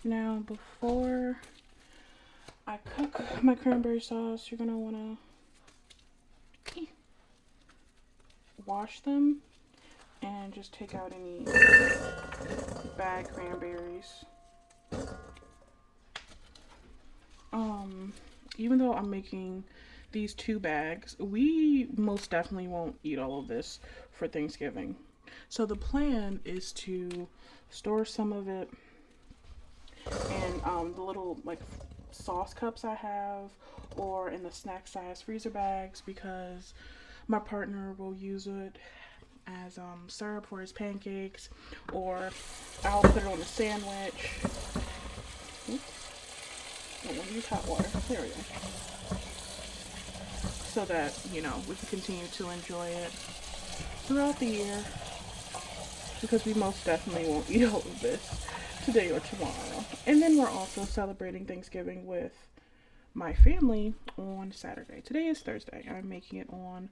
Now, before I cook my cranberry sauce, you're gonna wanna wash them and just take out any bad cranberries. Even though I'm making these 2 bags, we most definitely won't eat all of this for Thanksgiving. So the plan is to store some of it in the little like sauce cups I have, or in the snack size freezer bags, because my partner will use it as syrup for his pancakes, or I'll put it on a sandwich. Oops. I don't want to use hot water. There we go. So that, you know, we can continue to enjoy it throughout the year, because we most definitely won't eat all of this today or tomorrow. And then we're also celebrating Thanksgiving with my family on Saturday. Today is Thursday. I'm making it on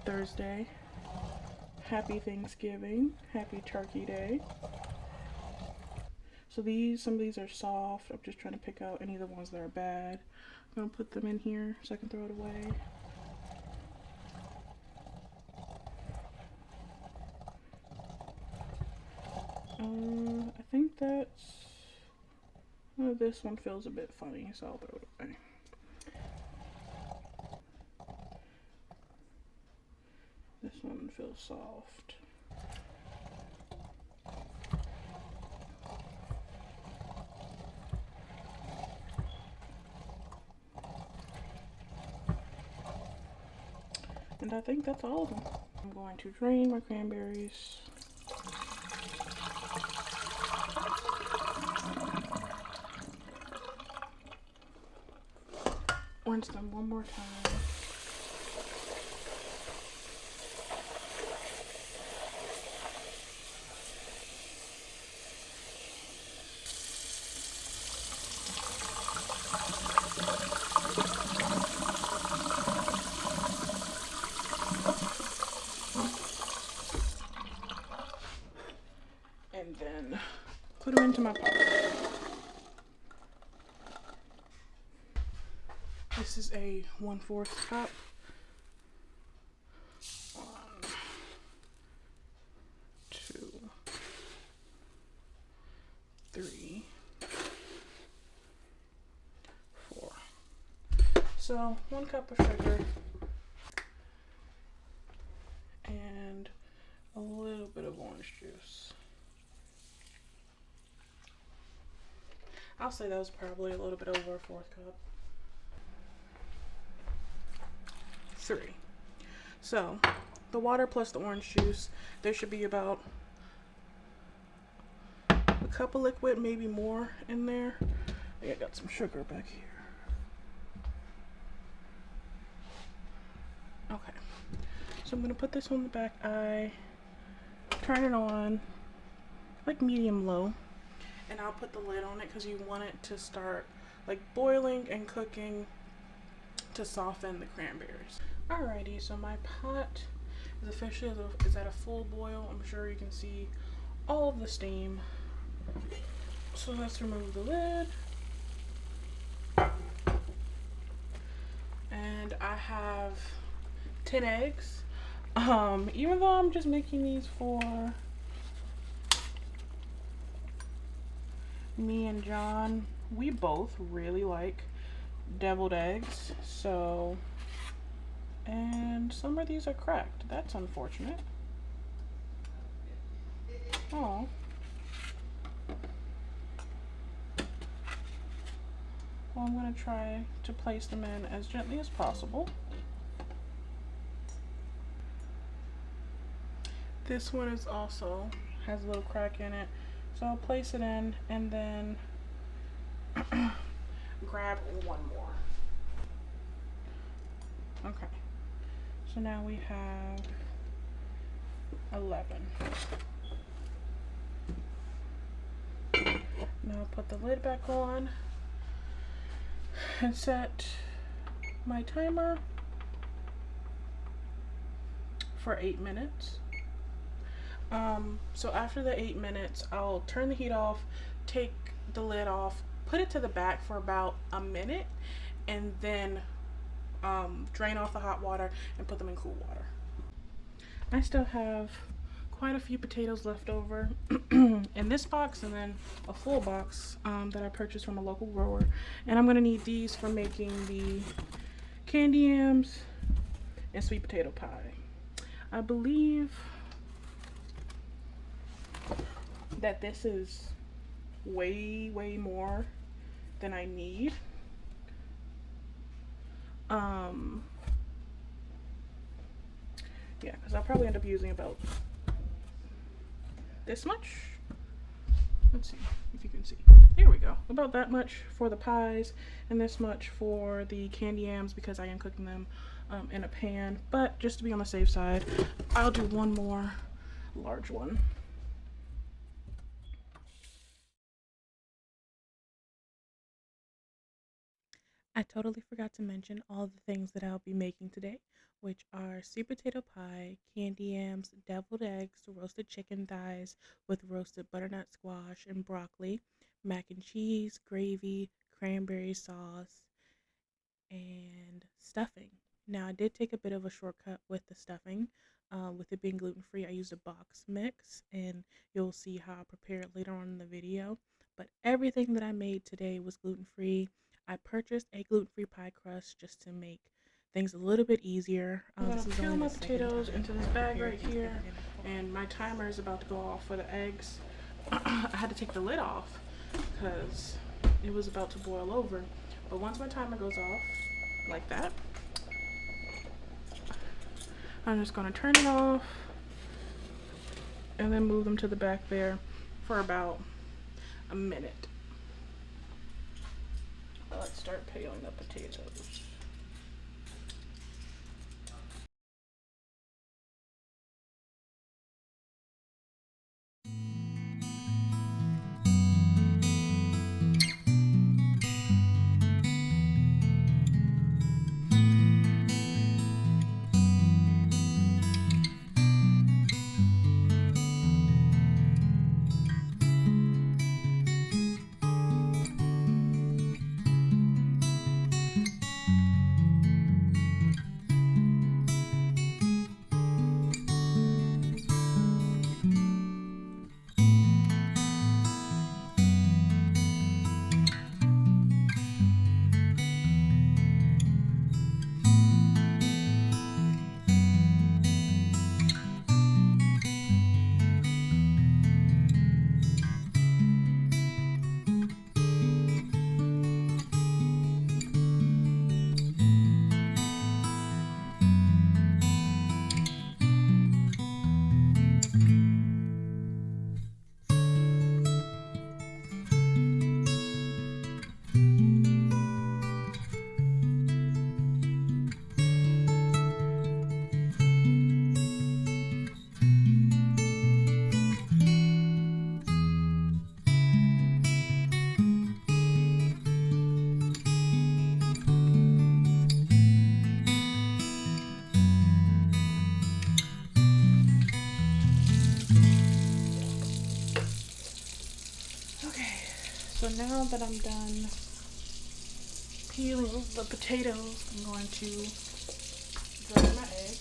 Thursday. Happy Thanksgiving. Happy Turkey Day. So some of these are soft. I'm just trying to pick out any of the ones that are bad. I'm gonna put them in here so I can throw it away. I think that's... Oh, this one feels a bit funny, so I'll throw it away. This one feels soft. And I think that's all of them. I'm going to drain my cranberries. Rinse them one more time. And then put them into my pot. This is a 1/4 cup. 1, 2, 3, 4. So 1 cup of sugar and a little bit of orange juice. I'll say that was probably a little bit over a 1/4 cup. 3. So the water plus the orange juice, there should be about a cup of liquid, maybe more in there. I got some sugar back here. Okay, so I'm gonna put this on the back eye, turn it on like medium low, and I'll put the lid on it because you want it to start like boiling and cooking to soften the cranberries. Alrighty, so my pot is officially at a full boil. I'm sure you can see all of the steam. So let's remove the lid. And I have 10 eggs. Even though I'm just making these for me and John, we both really like deviled eggs. So, and some of these are cracked. That's unfortunate. Oh. Well, I'm going to try to place them in as gently as possible. This one is also has a little crack in it. So I'll place it in and then grab one more. Okay. So now we have 11. Now I'll put the lid back on and set my timer for 8 minutes. So after the 8 minutes, I'll turn the heat off, take the lid off, put it to the back for about a minute, and then drain off the hot water and put them in cool water. I still have quite a few potatoes left over in this box, and then a full box that I purchased from a local grower. And I'm going to need these for making the candy yams and sweet potato pie. I believe that this is way more than I need. Yeah, because I'll probably end up using about this much. Let's see if you can see. There we go. About that much for the pies, and this much for the candy yams because I am cooking them in a pan. But just to be on the safe side, I'll do one more large one. I totally forgot to mention all the things that I'll be making today, which are sweet potato pie, candy yams, deviled eggs, roasted chicken thighs with roasted butternut squash and broccoli, mac and cheese, gravy, cranberry sauce, and stuffing. Now, I did take a bit of a shortcut with the stuffing. With it being gluten free, I used a box mix, and you'll see how I prepare it later on in the video. But everything that I made today was gluten free. I purchased a gluten free pie crust just to make things a little bit easier. I'm gonna peel my potatoes into this bag right here, and my timer is about to go off for the eggs. I had to take the lid off because it was about to boil over. But once my timer goes off, like that, I'm just going to turn it off and then move them to the back there for about a minute. Let's start peeling the potatoes. Okay, so now that I'm done peeling the potatoes, I'm going to dry my egg.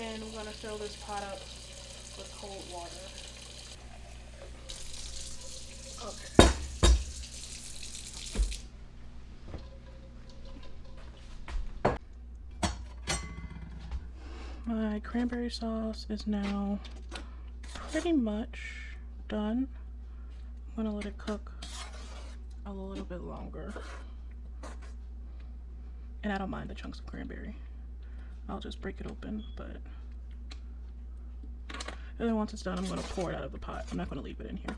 And we're going to fill this pot up with cold water. Okay. My cranberry sauce is now pretty much done. I'm going to let it cook a little bit longer. And I don't mind the chunks of cranberry. I'll just break it open, but and then once it's done, I'm going to pour it out of the pot. I'm not going to leave it in here.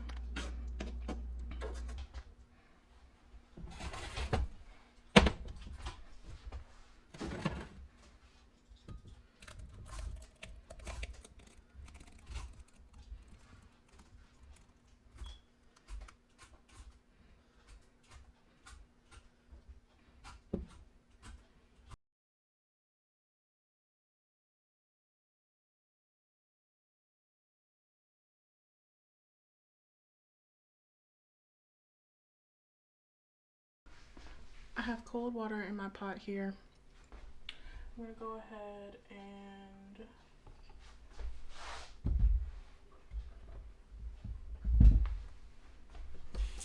I have cold water in my pot here. I'm going to go ahead and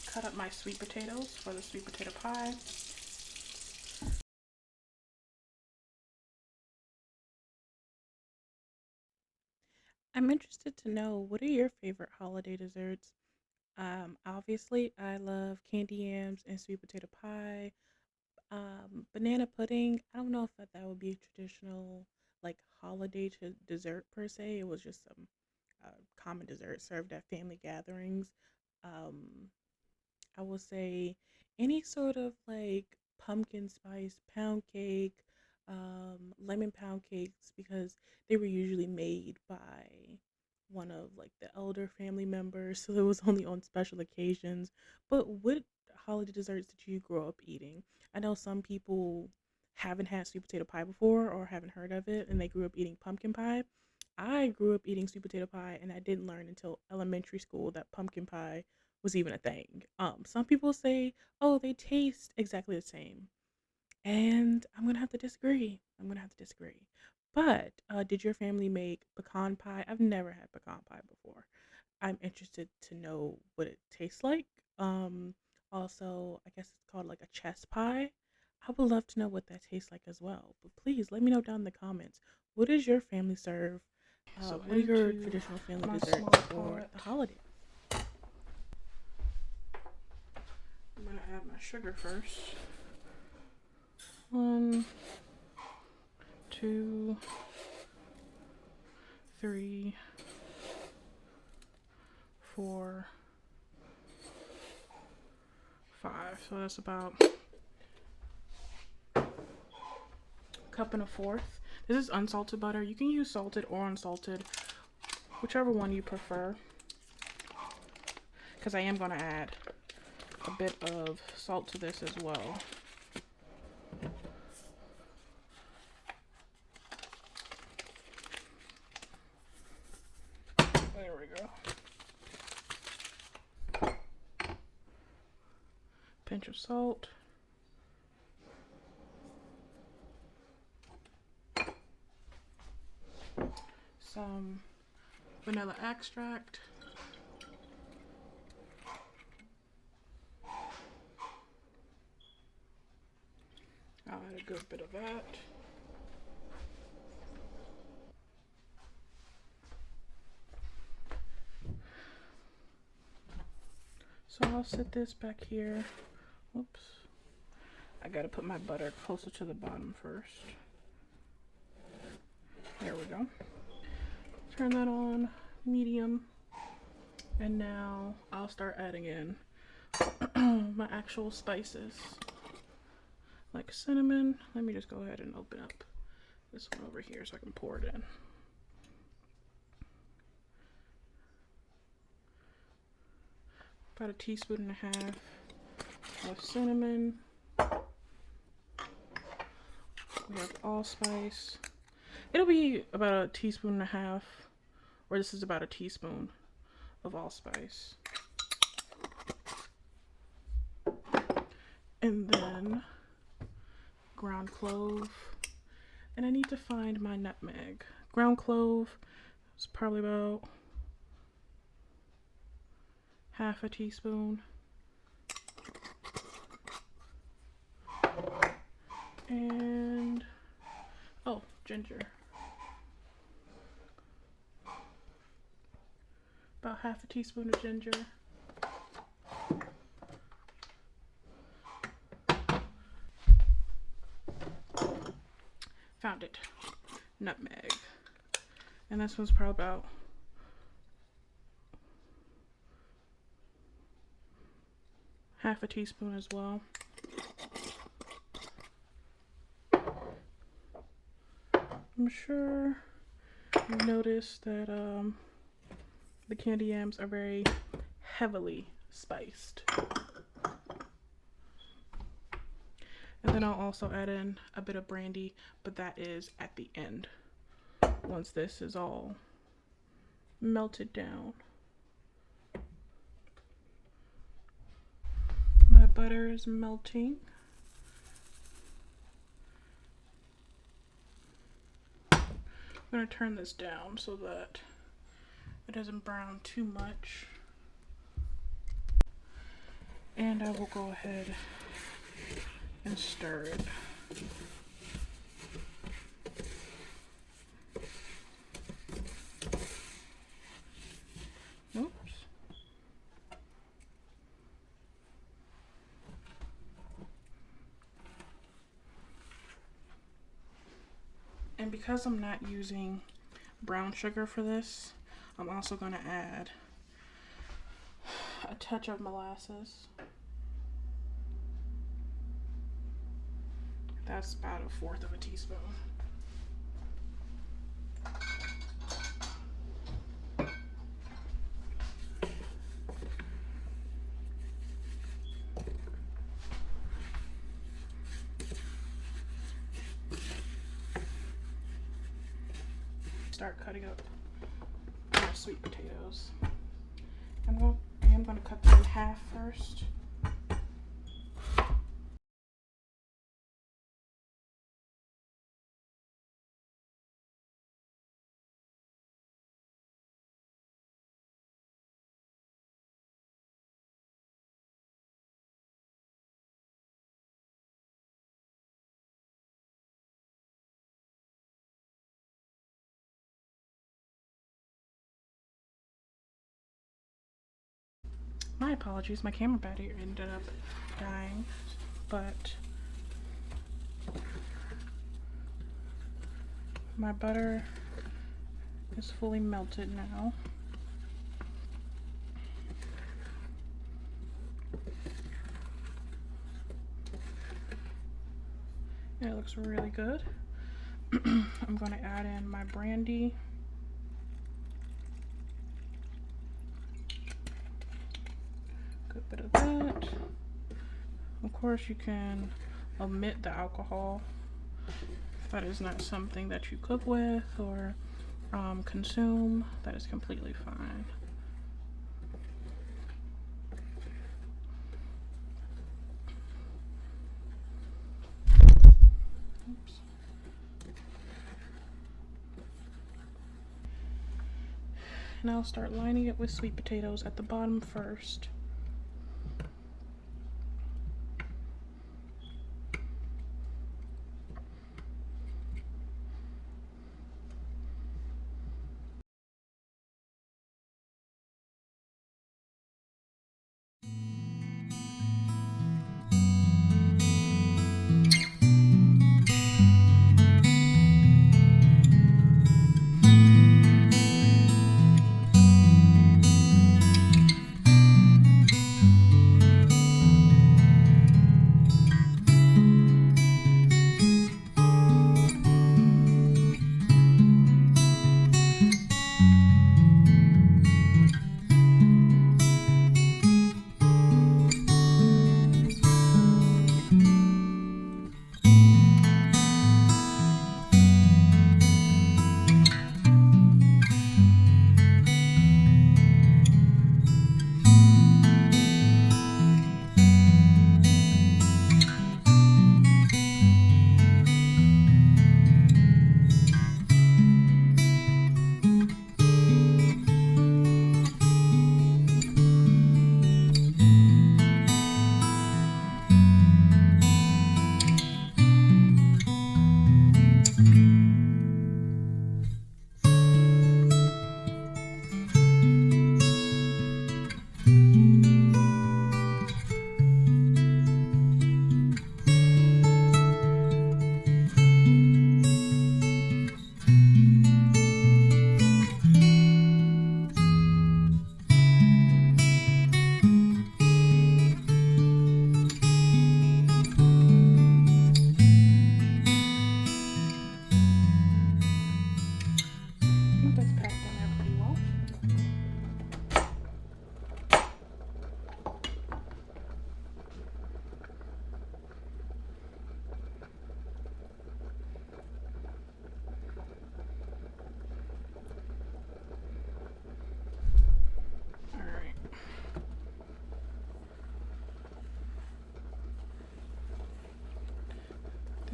cut up my sweet potatoes for the sweet potato pie. I'm interested to know, what are your favorite holiday desserts? Obviously, I love candy yams and sweet potato pie. Banana pudding. I don't know if that would be a traditional like holiday dessert per se. It was just some common dessert served at family gatherings. Um, I will say any sort of like pumpkin spice pound cake, lemon pound cakes, because they were usually made by one of like the elder family members, so it was only on special occasions. But what holiday desserts did you grow up eating? I know some people haven't had sweet potato pie before or haven't heard of it, and they grew up eating pumpkin pie. I grew up eating sweet potato pie, and I didn't learn until elementary school that pumpkin pie was even a thing. Some people say, oh, they taste exactly the same. And I'm gonna have to disagree. I'm gonna have to disagree. But did your family make pecan pie? I've never had pecan pie before. I'm interested to know what it tastes like. Um, Also, I guess it's called like a chess pie. I would love to know what that tastes like as well. But please let me know down in the comments. What does your family serve? So What are your into traditional family my desserts small for pot, the holidays? I'm gonna add my sugar first. 1, 2, 3, 4, 5. So that's about a cup and a fourth. This is unsalted butter. You can use salted or unsalted, whichever one you prefer. Because I am going to add a bit of salt to this as well. There we go. Pinch of salt. Some vanilla extract. I'll add a good bit of that. So I'll set this back here. Whoops. I gotta put my butter closer to the bottom first. There we go. Turn that on medium. And now I'll start adding in my actual spices. Like cinnamon. Let me just go ahead and open up this one over here so I can pour it in. About 1.5 teaspoons of cinnamon. We have allspice. It'll be about 1.5 teaspoons, or this is about 1 teaspoon of allspice. And then ground clove. And I need to find my nutmeg. Ground clove is probably about 1/2 teaspoon. And oh, ginger. About 1/2 teaspoon of ginger. Found it. Nutmeg. And this one's probably about half a teaspoon as well. I'm sure you noticed that the candy yams are very heavily spiced. And then I'll also add in a bit of brandy, but that is at the end, once this is all melted down. My butter is melting. I'm going to turn this down so that it doesn't brown too much. And I will go ahead and stir it. Oops. And because I'm not using brown sugar for this, I'm also going to add a touch of molasses. That's about 1/4 of a teaspoon. Start cutting up my sweet potatoes. I am going to cut them in half first. My apologies, my camera battery ended up dying, but my butter is fully melted now. And it looks really good. I'm going to add in my brandy. Good bit of that. Of course, you can omit the alcohol if that is not something that you cook with or consume. That is completely fine. Oops. And I'll start lining it with sweet potatoes at the bottom first.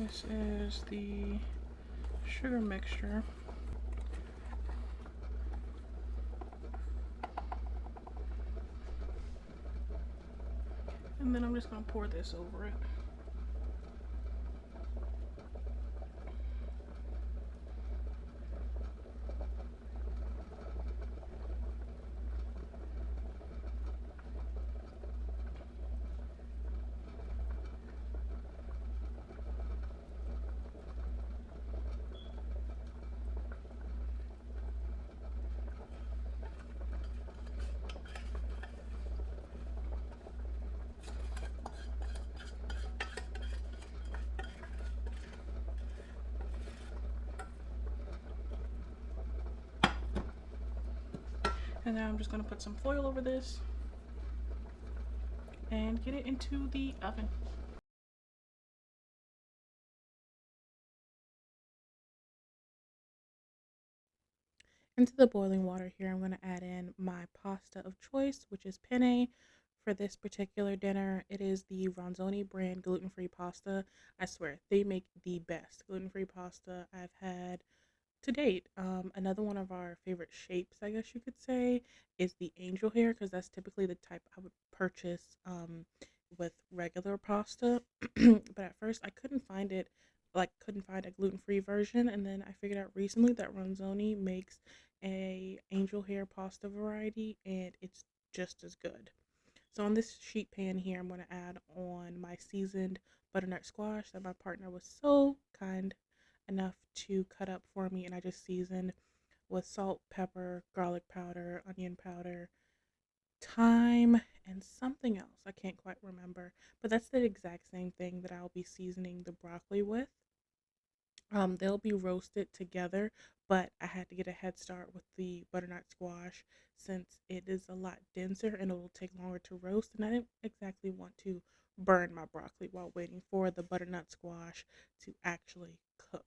This is the sugar mixture. And then I'm just going to pour this over it. And now I'm just going to put some foil over this and get it into the oven. Into the boiling water here, I'm going to add in my pasta of choice, which is penne. For this particular dinner, it is the Ronzoni brand gluten-free pasta. I swear, they make the best gluten-free pasta I've had to date. Another one of our favorite shapes, I guess you could say, is the angel hair because that's typically the type I would purchase with regular pasta. But at first, I couldn't find it, like couldn't find a gluten-free version, and then I figured out recently that Ronzoni makes a angel hair pasta variety, and it's just as good. So on this sheet pan here, I'm going to add on my seasoned butternut squash that my partner was so kind enough to cut up for me, and I just seasoned with salt, pepper, garlic powder, onion powder, thyme, and something else. I can't quite remember, but that's the exact same thing that I'll be seasoning the broccoli with. They'll be roasted together, but I had to get a head start with the butternut squash since it is a lot denser and it will take longer to roast. And I didn't exactly want to burn my broccoli while waiting for the butternut squash to actually cook.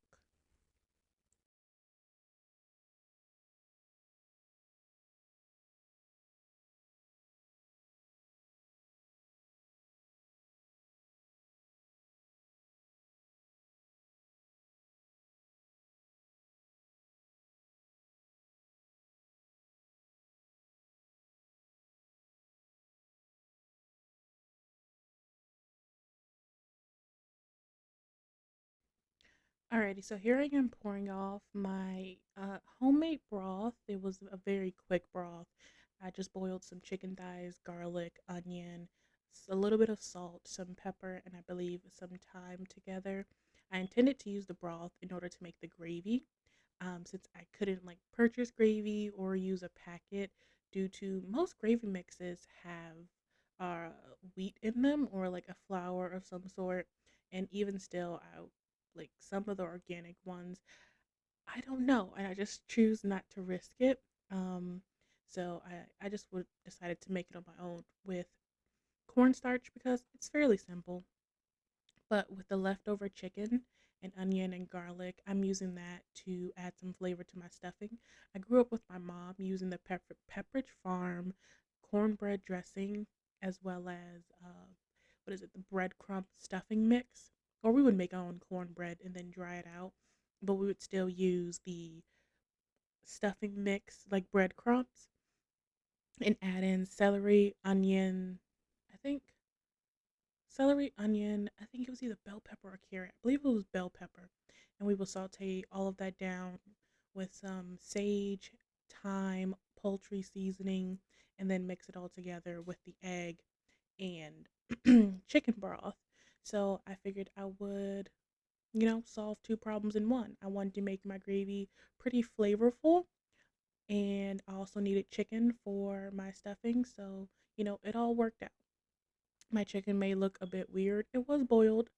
Alrighty, so here I am pouring off my homemade broth. It was a very quick broth. I just boiled some chicken thighs, garlic, onion, a little bit of salt, some pepper, and I believe some thyme together. I intended to use the broth in order to make the gravy, since I couldn't like purchase gravy or use a packet due to most gravy mixes have uh, wheat in them or like a flour of some sort. And even still, I like some of the organic ones. I don't know, and I just choose not to risk it. Um, so I just would decided to make it on my own with cornstarch because it's fairly simple. But with the leftover chicken and onion and garlic, I'm using that to add some flavor to my stuffing. I grew up with my mom using the Pepperidge Farm cornbread dressing as well as what is it, the breadcrumb stuffing mix. Or we would make our own cornbread and then dry it out, but we would still use the stuffing mix like breadcrumbs and add in celery, onion, I think celery, onion. I think it was either bell pepper or carrot. I believe it was bell pepper. And we will saute all of that down with some sage, thyme, poultry seasoning, and then mix it all together with the egg and chicken broth. So I figured I would, solve two problems in one. I wanted to make my gravy pretty flavorful, and I also needed chicken for my stuffing. So, it all worked out. My chicken may look a bit weird. It was boiled.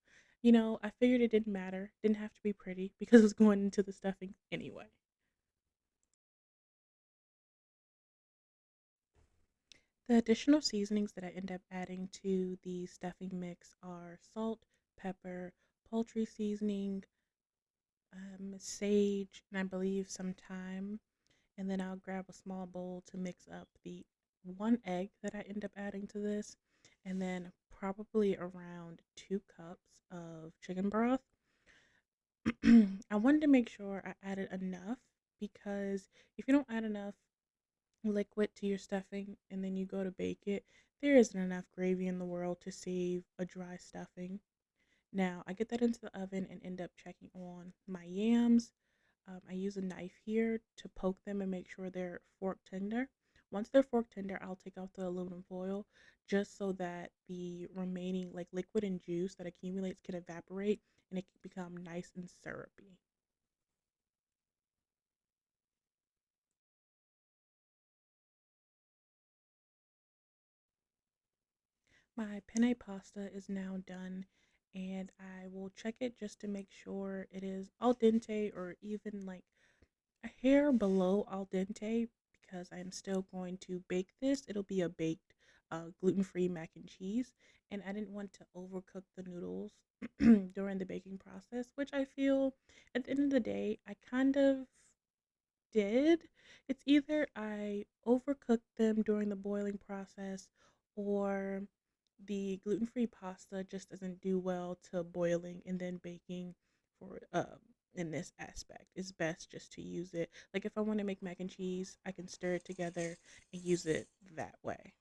I figured it didn't matter. Didn't have to be pretty because it was going into the stuffing anyway. The additional seasonings that I end up adding to the stuffing mix are salt, pepper, poultry seasoning, sage, and I believe some thyme. And then I'll grab a small bowl to mix up the one egg that I end up adding to this, and then probably around 2 cups of chicken broth. I wanted to make sure I added enough because if you don't add enough liquid to your stuffing and then you go to bake it, there isn't enough gravy in the world to save a dry stuffing. Now, I get that into the oven and end up checking on my yams. I use a knife here to poke them and make sure they're fork tender. Once they're fork tender, I'll take off the aluminum foil just so that the remaining like liquid and juice that accumulates can evaporate and it can become nice and syrupy. My penne pasta is now done and I will check it just to make sure it is al dente or even like a hair below al dente because I'm still going to bake this. It'll be a baked gluten-free mac and cheese, and I didn't want to overcook the noodles during the baking process, which I feel at the end of the day I kind of did. It's either I overcooked them during the boiling process or the gluten-free pasta just doesn't do well to boiling and then baking for in this aspect. It's best just to use it. Like if I want to make mac and cheese, I can stir it together and use it that way.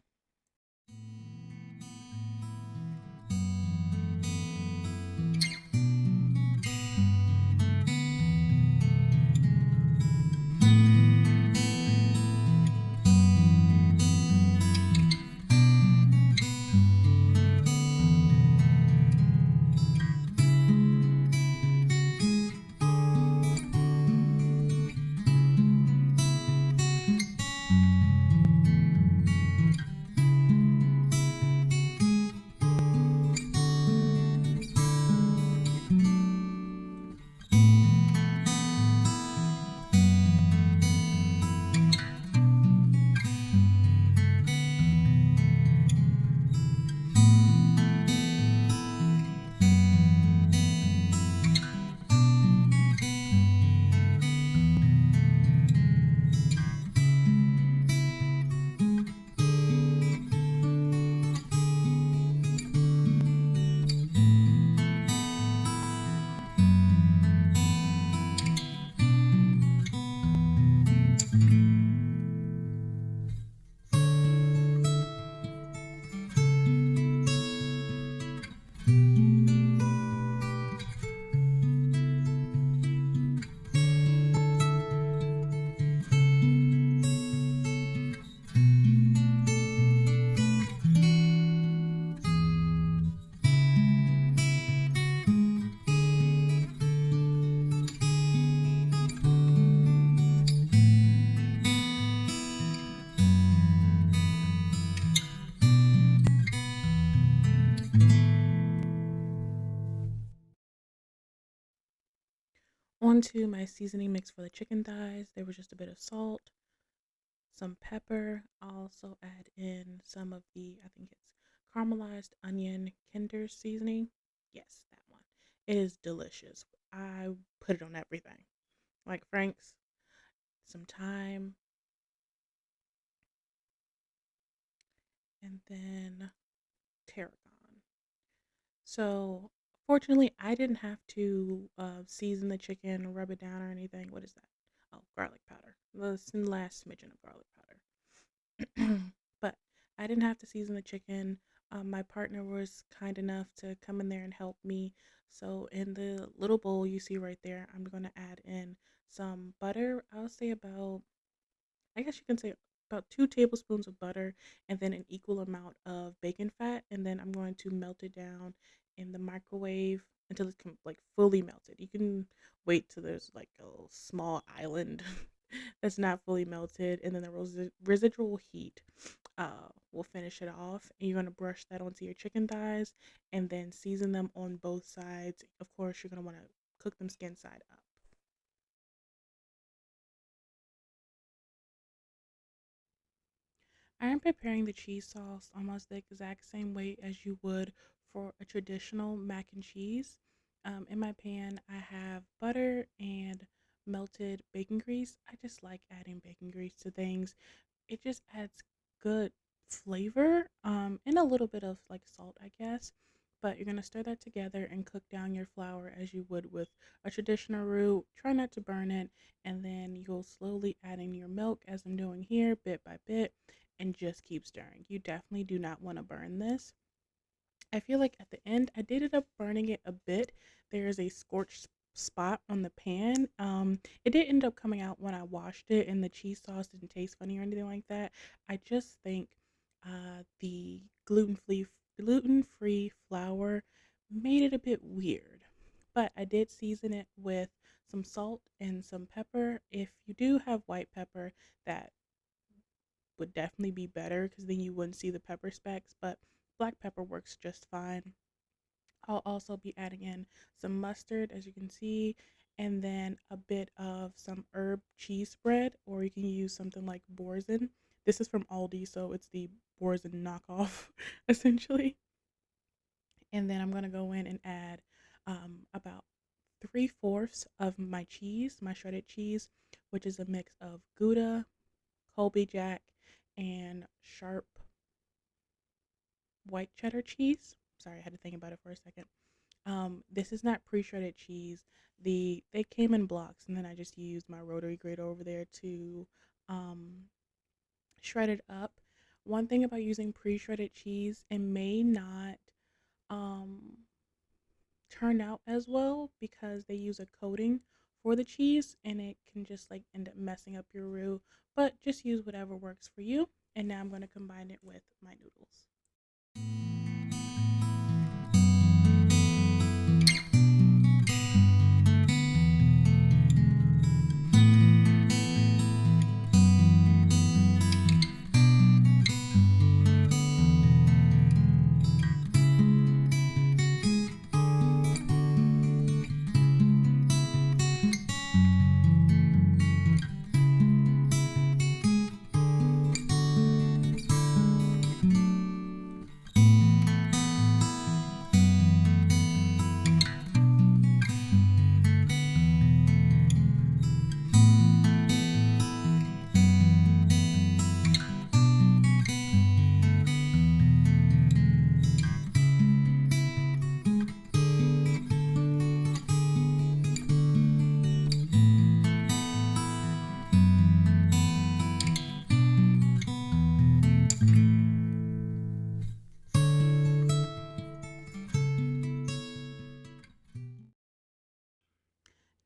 Onto my seasoning mix for the chicken thighs. There was just a bit of salt, some pepper. I'll also add in some of the, I think it's caramelized onion Kinder seasoning. Yes, that one. It is delicious. I put it on everything. Like Frank's, some thyme, and then tarragon. So, fortunately, I didn't have to season the chicken, rub it down, or anything. What is that? Oh, garlic powder. The last smidgen of garlic powder. But I didn't have to season the chicken. My partner was kind enough to come in there and help me. So, in the little bowl you see right there, I'm going to add in some butter. I'll say about, I guess you can say about 2 tablespoons of butter and then an equal amount of bacon fat. And then I'm going to melt it down in the microwave until it's like fully melted. You can wait till there's like a small island that's not fully melted. And then the residual heat will finish it off. And you're going to brush that onto your chicken thighs and then season them on both sides. Of course, you're going to want to cook them skin side up. I am preparing the cheese sauce almost the exact same way as you would for a traditional mac and cheese. In my pan, I have butter and melted bacon grease. I just like adding bacon grease to things. It just adds good flavor and a little bit of like salt, I guess. But you're going to stir that together and cook down your flour as you would with a traditional roux. Try not to burn it, and then you'll slowly add in your milk as I'm doing here, bit by bit, and just keep stirring. You definitely do not want to burn this. I feel like at the end, I did end up burning it a bit. There is a scorched spot on the pan. It did end up coming out when I washed it, and the cheese sauce didn't taste funny or anything like that. I just think the gluten free flour made it a bit weird. But I did season it with some salt and some pepper. If you do have white pepper, that would definitely be better because then you wouldn't see the pepper specks. But black pepper works just fine. I'll also be adding in some mustard, as you can see, and then a bit of some herb cheese spread, or you can use something like Borzen. This is from Aldi, so it's the Borzen knockoff, essentially. And then I'm going to go in and add about 3/4 of my cheese, my shredded cheese, which is a mix of Gouda, Colby Jack, and sharp white cheddar cheese. Sorry, I had to think about it for a second. This is not pre-shredded cheese. They came in blocks, and then I just used my rotary grater over there to um, shred it up. One thing about using pre-shredded cheese, it may not um, turn out as well because they use a coating for the cheese, and it can just like end up messing up your roux. But just use whatever works for you. And now I'm going to combine it with my noodles.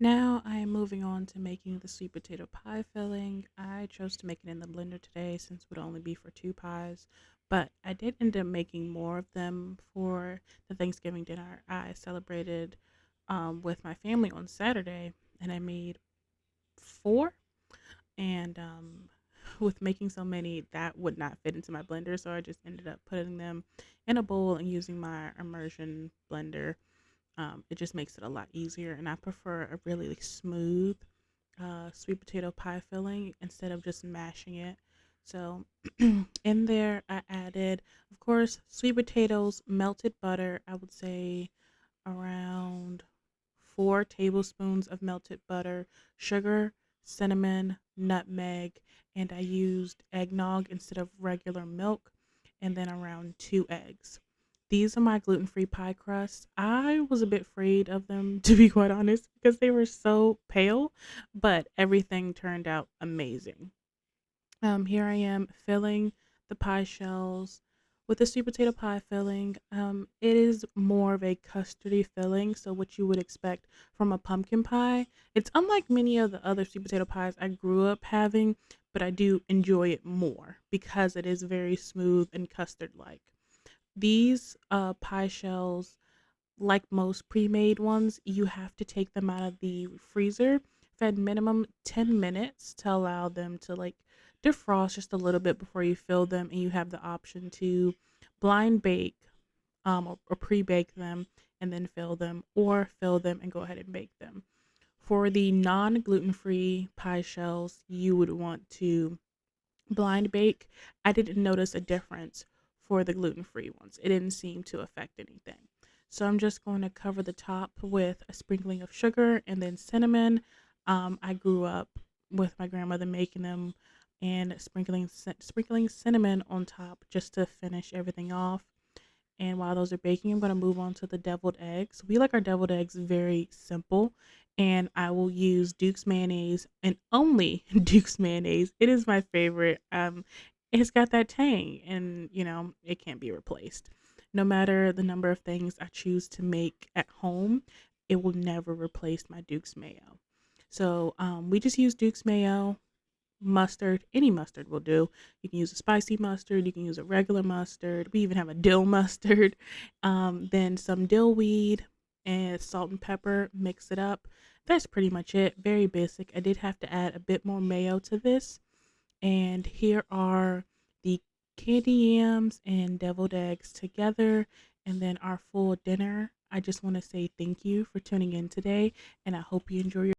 Now I am moving on to making the sweet potato pie filling. I chose to make it in the blender today since it would only be for two pies, but I did end up making more of them for the Thanksgiving dinner I celebrated with my family on Saturday, and I made four. And with making so many, that would not fit into my blender, so I just ended up putting them in a bowl and using my immersion blender. It just makes it a lot easier, and I prefer a really smooth sweet potato pie filling instead of just mashing it. So in there, I added, of course, sweet potatoes, melted butter. I would say around 4 tablespoons of melted butter, sugar, cinnamon, nutmeg, and I used eggnog instead of regular milk, and then around 2 eggs. These are my gluten free pie crusts. I was a bit afraid of them, to be quite honest, because they were so pale, but everything turned out amazing. Here I am filling the pie shells with the sweet potato pie filling. It is more of a custardy filling, so what you would expect from a pumpkin pie. It's unlike many of the other sweet potato pies I grew up having, but I do enjoy it more because it is very smooth and custard like. These pie shells, like most pre-made ones, you have to take them out of the freezer, fed minimum 10 minutes to allow them to like defrost just a little bit before you fill them, and you have the option to blind bake or pre-bake them and then fill them, or fill them and go ahead and bake them. For the non-gluten-free pie shells, you would want to blind bake. I didn't notice a difference for the gluten free ones. It didn't seem to affect anything. So I'm just going to cover the top with a sprinkling of sugar and then cinnamon. I grew up with my grandmother making them and sprinkling cinnamon on top just to finish everything off. And while those are baking, I'm going to move on to the deviled eggs. We like our deviled eggs very simple, and I will use Duke's mayonnaise and only Duke's mayonnaise. It is my favorite. It's got that tang, and it can't be replaced. No matter the number of things I choose to make at home, it will never replace my Duke's mayo. So we just use Duke's mayo, mustard, any mustard will do. You can use a spicy mustard, you can use a regular mustard. We even have a dill mustard. Then some dill weed and salt and pepper, mix it up. That's pretty much it. Very basic. I did have to add a bit more mayo to this. And here are the candy yams and deviled eggs together, and then our full dinner. I just want to say thank you for tuning in today, and I hope you enjoy your